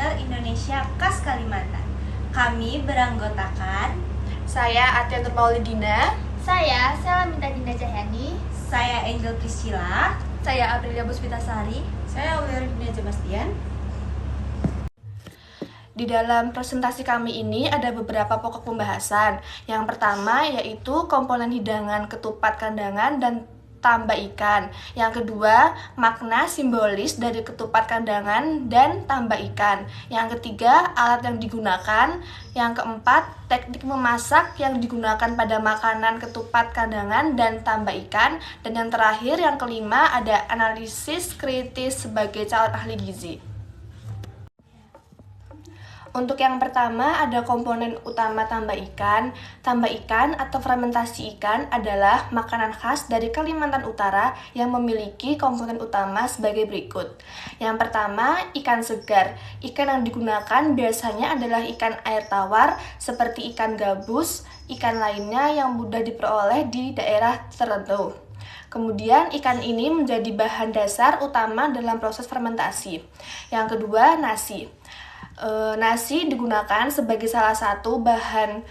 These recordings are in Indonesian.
Teater Indonesia khas Kalimantan. Kami beranggotakan saya Atia Nurmaulidina, saya Selaminta Dinda Cahyani, saya Angel Priscilla, saya Aprilia Puspitasari, saya Aulia Sebastian. Di dalam presentasi kami ini ada beberapa pokok pembahasan. Yang pertama yaitu komponen hidangan ketupat kandangan dan tambah ikan. Yang kedua, makna simbolis dari ketupat kandangan dan tambah ikan. Yang ketiga, alat yang digunakan. Yang keempat, teknik memasak yang digunakan pada makanan ketupat kandangan dan tambah ikan. Dan yang terakhir, yang kelima, ada analisis kritis sebagai calon ahli gizi. Untuk yang pertama ada komponen utama tambah ikan. Tambah ikan atau fermentasi ikan adalah makanan khas dari Kalimantan Utara yang memiliki komponen utama sebagai berikut. Yang pertama, ikan segar. Ikan yang digunakan biasanya adalah ikan air tawar seperti ikan gabus, ikan lainnya yang mudah diperoleh di daerah tertentu. Kemudian ikan ini menjadi bahan dasar utama dalam proses fermentasi. Yang kedua, nasi. Nasi digunakan sebagai salah satu bahan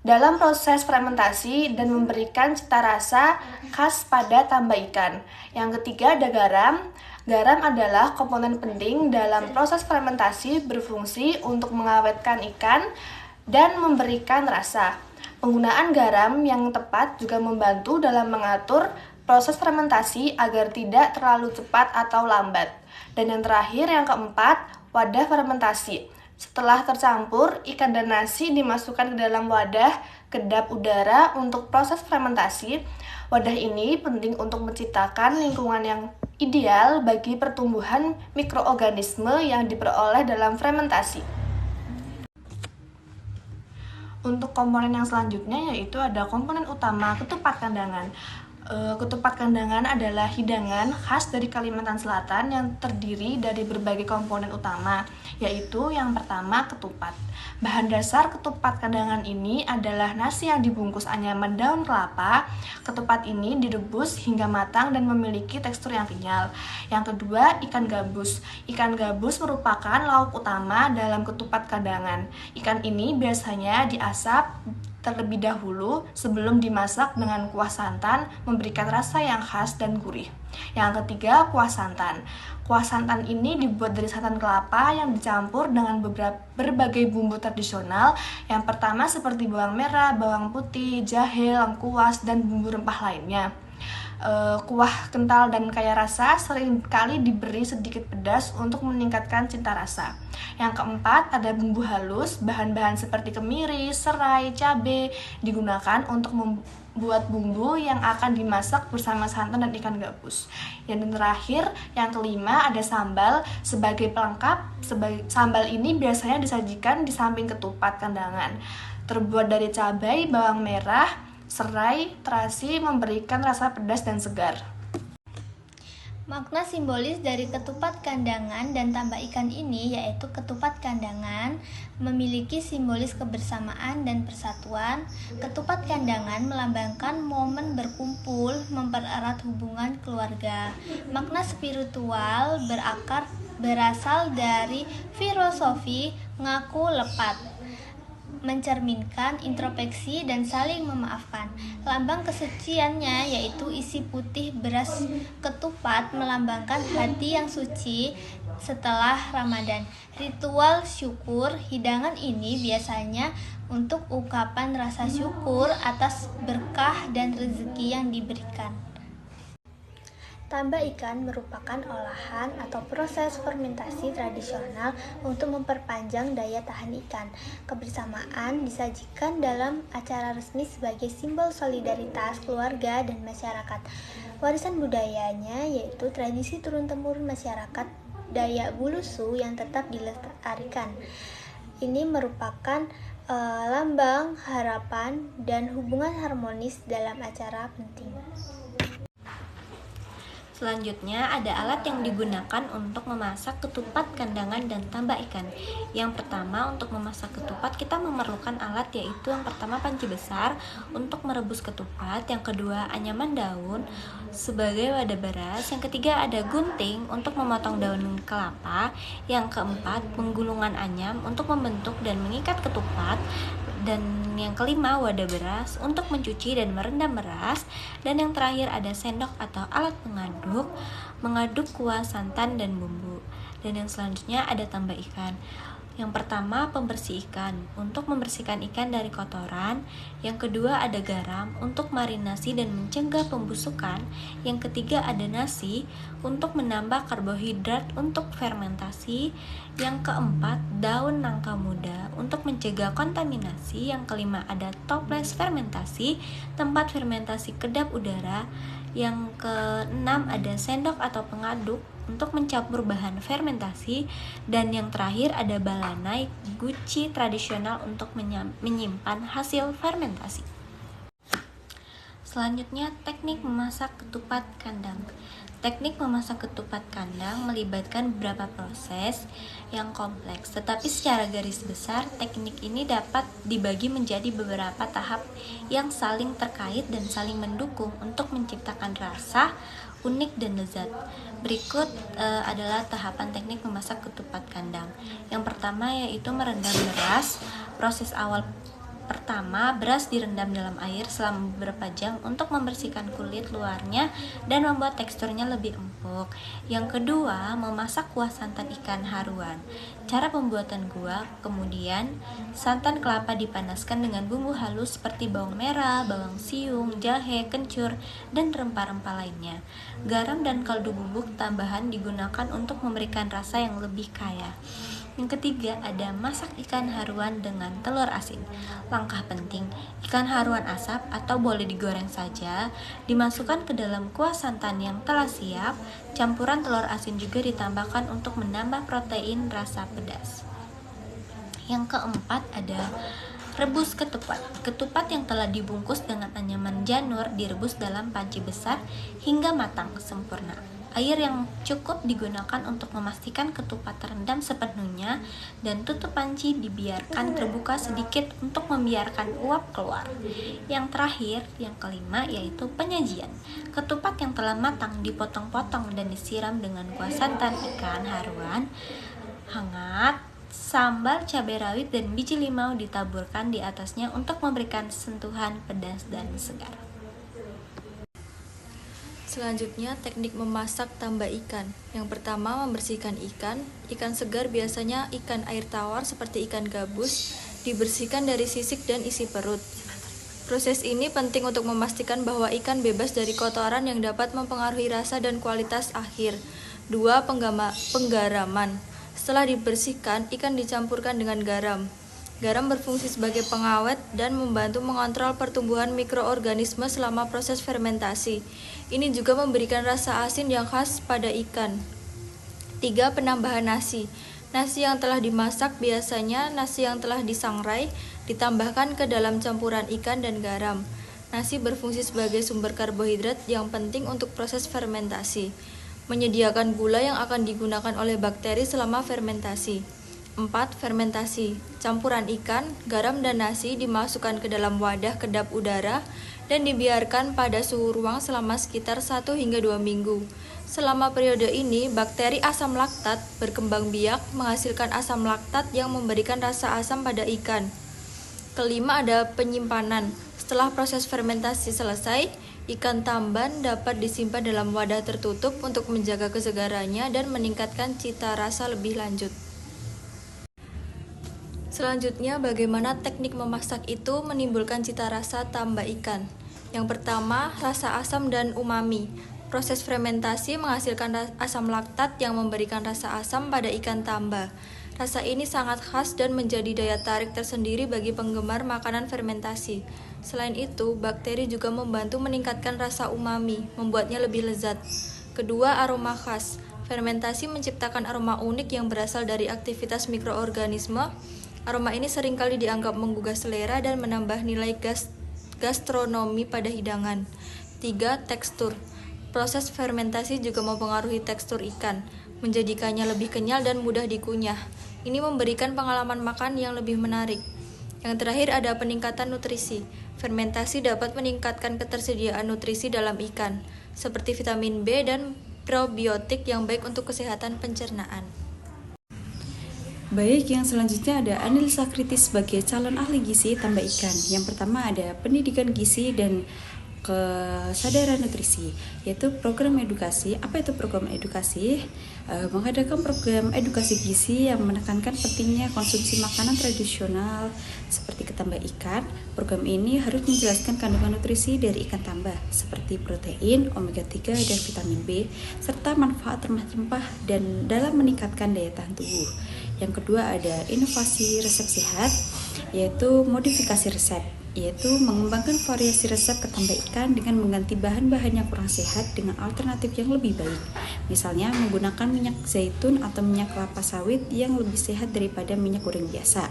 dalam proses fermentasi dan memberikan cita rasa khas pada tambah ikan. Yang ketiga ada garam. Garam adalah komponen penting dalam proses fermentasi, berfungsi untuk mengawetkan ikan dan memberikan rasa. Penggunaan garam yang tepat juga membantu dalam mengatur proses fermentasi agar tidak terlalu cepat atau lambat. Dan yang terakhir, yang keempat, wadah fermentasi. Setelah tercampur, ikan dan nasi dimasukkan ke dalam wadah kedap udara untuk proses fermentasi. Wadah ini penting untuk menciptakan lingkungan yang ideal bagi pertumbuhan mikroorganisme yang diperoleh dalam fermentasi. Untuk komponen yang selanjutnya yaitu ada komponen utama ketupat kandangan. Ketupat kandangan adalah hidangan khas dari Kalimantan Selatan yang terdiri dari berbagai komponen utama, yaitu yang pertama ketupat. Bahan dasar ketupat kandangan ini adalah nasi yang dibungkus anyaman daun kelapa. Ketupat ini direbus hingga matang dan memiliki tekstur yang kenyal. Yang kedua, ikan gabus. Ikan gabus merupakan lauk utama dalam ketupat kandangan. Ikan ini biasanya diasap terlebih dahulu sebelum dimasak dengan kuah santan, memberikan rasa yang khas dan gurih. Yang ketiga, kuah santan. Kuah santan ini dibuat dari santan kelapa yang dicampur dengan berbagai bumbu tradisional. Yang pertama seperti bawang merah, bawang putih, jahe, lengkuas, dan bumbu rempah lainnya. Kuah kental dan kaya rasa seringkali diberi sedikit pedas untuk meningkatkan cita rasa. Yang keempat ada bumbu halus. Bahan-bahan seperti kemiri, serai, cabai digunakan untuk membuat bumbu yang akan dimasak bersama santan dan ikan gabus. Yang terakhir, yang kelima ada sambal sebagai pelengkap. Sambal ini biasanya disajikan di samping ketupat kandangan. Terbuat dari cabai, bawang merah, serai, terasi, memberikan rasa pedas dan segar. Makna simbolis dari ketupat kandangan dan tambah ikan ini yaitu ketupat kandangan memiliki simbolis kebersamaan dan persatuan. Ketupat kandangan melambangkan momen berkumpul, mempererat hubungan keluarga. Makna spiritual berasal dari filosofi ngaku lepat, mencerminkan introspeksi dan saling memaafkan. Lambang kesuciannya yaitu isi putih beras ketupat melambangkan hati yang suci setelah Ramadan. Ritual syukur, hidangan ini biasanya untuk ungkapan rasa syukur atas berkah dan rezeki yang diberikan. Tambah ikan merupakan olahan atau proses fermentasi tradisional untuk memperpanjang daya tahan ikan. Kebersamaan disajikan dalam acara resmi sebagai simbol solidaritas keluarga dan masyarakat. Warisan budayanya yaitu tradisi turun-temurun masyarakat Dayak Bulusu yang tetap dilestarikan. Ini merupakan lambang harapan dan hubungan harmonis dalam acara penting. Selanjutnya ada alat yang digunakan untuk memasak ketupat kandangan dan tambak ikan. Yang pertama, untuk memasak ketupat kita memerlukan alat, yaitu yang pertama panci besar untuk merebus ketupat, yang kedua anyaman daun sebagai wadah beras, yang ketiga ada gunting untuk memotong daun kelapa, yang keempat penggulungan anyam untuk membentuk dan mengikat ketupat, dan yang kelima wadah beras untuk mencuci dan merendam beras, dan yang terakhir ada sendok atau alat mengaduk kuah santan dan bumbu. Dan yang selanjutnya ada tambak ikan. Yang pertama pembersih ikan untuk membersihkan ikan dari kotoran, yang kedua ada garam untuk marinasi dan mencegah pembusukan, yang ketiga ada nasi untuk menambah karbohidrat untuk fermentasi, yang keempat daun nangka muda untuk mencegah kontaminasi, yang kelima ada toples fermentasi, tempat fermentasi kedap udara, yang keenam ada sendok atau pengaduk untuk mencampur bahan fermentasi, dan yang terakhir ada balanai guci tradisional untuk menyimpan hasil fermentasi. Selanjutnya teknik memasak ketupat kandang. Teknik memasak ketupat kandang melibatkan beberapa proses yang kompleks, tetapi secara garis besar teknik ini dapat dibagi menjadi beberapa tahap yang saling terkait dan saling mendukung untuk menciptakan rasa unik dan lezat. Berikut adalah tahapan teknik memasak ketupat kandang. Yang pertama yaitu merendam beras. Proses awal pertama, beras direndam dalam air selama beberapa jam untuk membersihkan kulit luarnya dan membuat teksturnya lebih empuk. Yang kedua, memasak kuah santan ikan haruan. Cara pembuatan kuah, kemudian santan kelapa dipanaskan dengan bumbu halus seperti bawang merah, bawang siung, jahe, kencur, dan rempah-rempah lainnya. Garam dan kaldu bubuk tambahan digunakan untuk memberikan rasa yang lebih kaya. Yang ketiga ada masak ikan haruan dengan telur asin. Langkah penting, ikan haruan asap atau boleh digoreng saja dimasukkan ke dalam kuah santan yang telah siap. Campuran telur asin juga ditambahkan untuk menambah protein rasa pedas. Yang keempat ada rebus ketupat. Ketupat yang telah dibungkus dengan anyaman janur direbus dalam panci besar hingga matang sempurna. Air yang cukup digunakan untuk memastikan ketupat terendam sepenuhnya, dan tutup panci dibiarkan terbuka sedikit untuk membiarkan uap keluar. Yang terakhir, yang kelima, yaitu penyajian. Ketupat yang telah matang dipotong-potong dan disiram dengan kuah santan ikan haruan hangat. Sambal cabai rawit dan biji limau ditaburkan di atasnya untuk memberikan sentuhan pedas dan segar. Selanjutnya, teknik memasak tambak ikan. Yang pertama, membersihkan ikan. Ikan segar biasanya ikan air tawar seperti ikan gabus, dibersihkan dari sisik dan isi perut. Proses ini penting untuk memastikan bahwa ikan bebas dari kotoran yang dapat mempengaruhi rasa dan kualitas akhir. 2. Penggaraman. Setelah dibersihkan, ikan dicampurkan dengan garam. Garam berfungsi sebagai pengawet dan membantu mengontrol pertumbuhan mikroorganisme selama proses fermentasi. Ini juga memberikan rasa asin yang khas pada ikan. 3. Penambahan nasi. Nasi yang telah dimasak, biasanya nasi yang telah disangrai, ditambahkan ke dalam campuran ikan dan garam. Nasi berfungsi sebagai sumber karbohidrat yang penting untuk proses fermentasi. Menyediakan gula yang akan digunakan oleh bakteri selama fermentasi. 4. Fermentasi. Campuran ikan, garam, dan nasi dimasukkan ke dalam wadah kedap udara dan dibiarkan pada suhu ruang selama sekitar 1 hingga 2 minggu. Selama periode ini, bakteri asam laktat berkembang biak menghasilkan asam laktat yang memberikan rasa asam pada ikan. Kelima ada penyimpanan. Setelah proses fermentasi selesai, ikan tamban dapat disimpan dalam wadah tertutup untuk menjaga kesegarannya dan meningkatkan cita rasa lebih lanjut. Selanjutnya, bagaimana teknik memasak itu menimbulkan cita rasa tambak ikan. Yang pertama, rasa asam dan umami. Proses fermentasi menghasilkan asam laktat yang memberikan rasa asam pada ikan tamba. Rasa ini sangat khas dan menjadi daya tarik tersendiri bagi penggemar makanan fermentasi. Selain itu, bakteri juga membantu meningkatkan rasa umami, membuatnya lebih lezat. Kedua, aroma khas. Fermentasi menciptakan aroma unik yang berasal dari aktivitas mikroorganisme. Aroma ini seringkali dianggap menggugah selera dan menambah nilai gastronomi pada hidangan. 3. Tekstur. Proses fermentasi juga mempengaruhi tekstur ikan, menjadikannya lebih kenyal dan mudah dikunyah. Ini memberikan pengalaman makan yang lebih menarik. Yang terakhir ada peningkatan nutrisi. Fermentasi dapat meningkatkan ketersediaan nutrisi dalam ikan, seperti vitamin B dan probiotik yang baik untuk kesehatan pencernaan. Baik, yang selanjutnya ada analisa kritis sebagai calon ahli gizi tambah ikan. Yang pertama ada pendidikan gizi dan kesadaran nutrisi, yaitu program edukasi. Apa itu program edukasi? Mengadakan program edukasi gizi yang menekankan pentingnya konsumsi makanan tradisional seperti ketambah ikan. Program ini harus menjelaskan kandungan nutrisi dari ikan tambah seperti protein, omega 3 dan vitamin B, serta manfaat rempah-rempah dan dalam meningkatkan daya tahan tubuh. Yang kedua ada inovasi resep sehat, yaitu modifikasi resep, yaitu mengembangkan variasi resep ketambah ikan dengan mengganti bahan-bahan yang kurang sehat dengan alternatif yang lebih baik. Misalnya menggunakan minyak zaitun atau minyak kelapa sawit yang lebih sehat daripada minyak goreng biasa.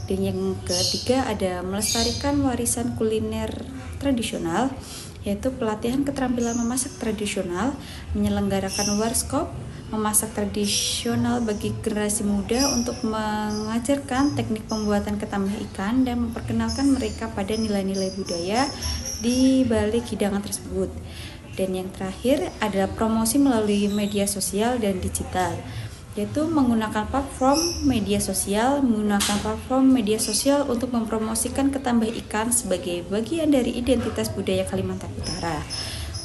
Dan yang ketiga ada melestarikan warisan kuliner tradisional, yaitu pelatihan keterampilan memasak tradisional, menyelenggarakan workshop memasak tradisional bagi generasi muda untuk mengajarkan teknik pembuatan ketambah ikan dan memperkenalkan mereka pada nilai-nilai budaya di balik hidangan tersebut. Dan yang terakhir adalah promosi melalui media sosial dan digital, yaitu menggunakan platform media sosial untuk mempromosikan ketambah ikan sebagai bagian dari identitas budaya Kalimantan Utara.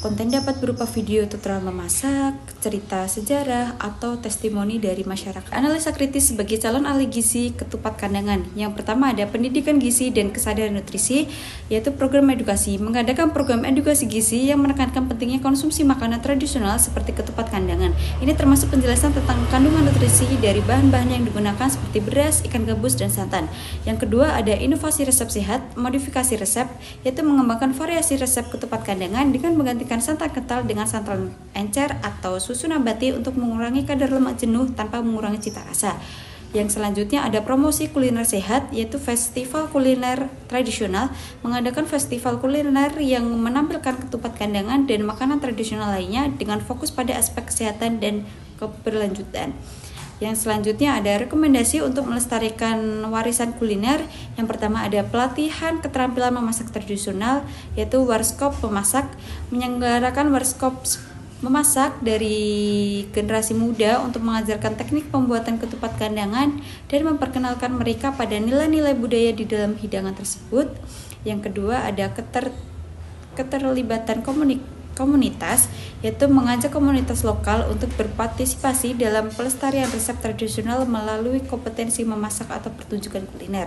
Konten dapat berupa video tutorial memasak, cerita sejarah, atau testimoni dari masyarakat. Analisa kritis sebagai calon ahli gizi ketupat kandangan. Yang pertama ada pendidikan gizi dan kesadaran nutrisi, yaitu program edukasi. Mengadakan program edukasi gizi yang menekankan pentingnya konsumsi makanan tradisional seperti ketupat kandangan. Ini termasuk penjelasan tentang kandungan nutrisi dari bahan-bahan yang digunakan seperti beras, ikan gabus, dan santan. Yang kedua ada inovasi resep sehat, modifikasi resep, yaitu mengembangkan variasi resep ketupat kandangan dengan menggantikan santan kental dengan santan encer atau susu nabati untuk mengurangi kadar lemak jenuh tanpa mengurangi cita rasa. Yang selanjutnya ada promosi kuliner sehat, yaitu festival kuliner tradisional, mengadakan festival kuliner yang menampilkan ketupat kandangan dan makanan tradisional lainnya dengan fokus pada aspek kesehatan dan keberlanjutan. Yang selanjutnya ada rekomendasi untuk melestarikan warisan kuliner. Yang pertama ada pelatihan keterampilan memasak tradisional, yaitu workshop memasak, menyelenggarakan workshop memasak dari generasi muda untuk mengajarkan teknik pembuatan ketupat kandangan dan memperkenalkan mereka pada nilai-nilai budaya di dalam hidangan tersebut. Yang kedua ada keterlibatan komunitas, yaitu mengajak komunitas lokal untuk berpartisipasi dalam pelestarian resep tradisional melalui kompetensi memasak atau pertunjukan kuliner.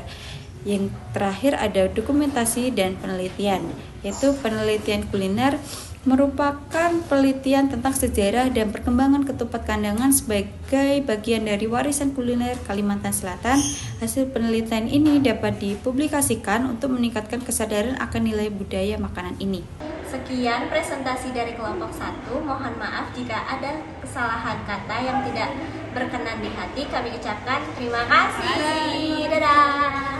Yang terakhir ada dokumentasi dan penelitian, yaitu penelitian kuliner merupakan penelitian tentang sejarah dan perkembangan ketupat kandangan sebagai bagian dari warisan kuliner Kalimantan Selatan. Hasil penelitian ini dapat dipublikasikan untuk meningkatkan kesadaran akan nilai budaya makanan ini. Sekian presentasi dari kelompok 1. Mohon maaf jika ada kesalahan kata yang tidak berkenan di hati. Kami ucapkan terima kasih. Dadah.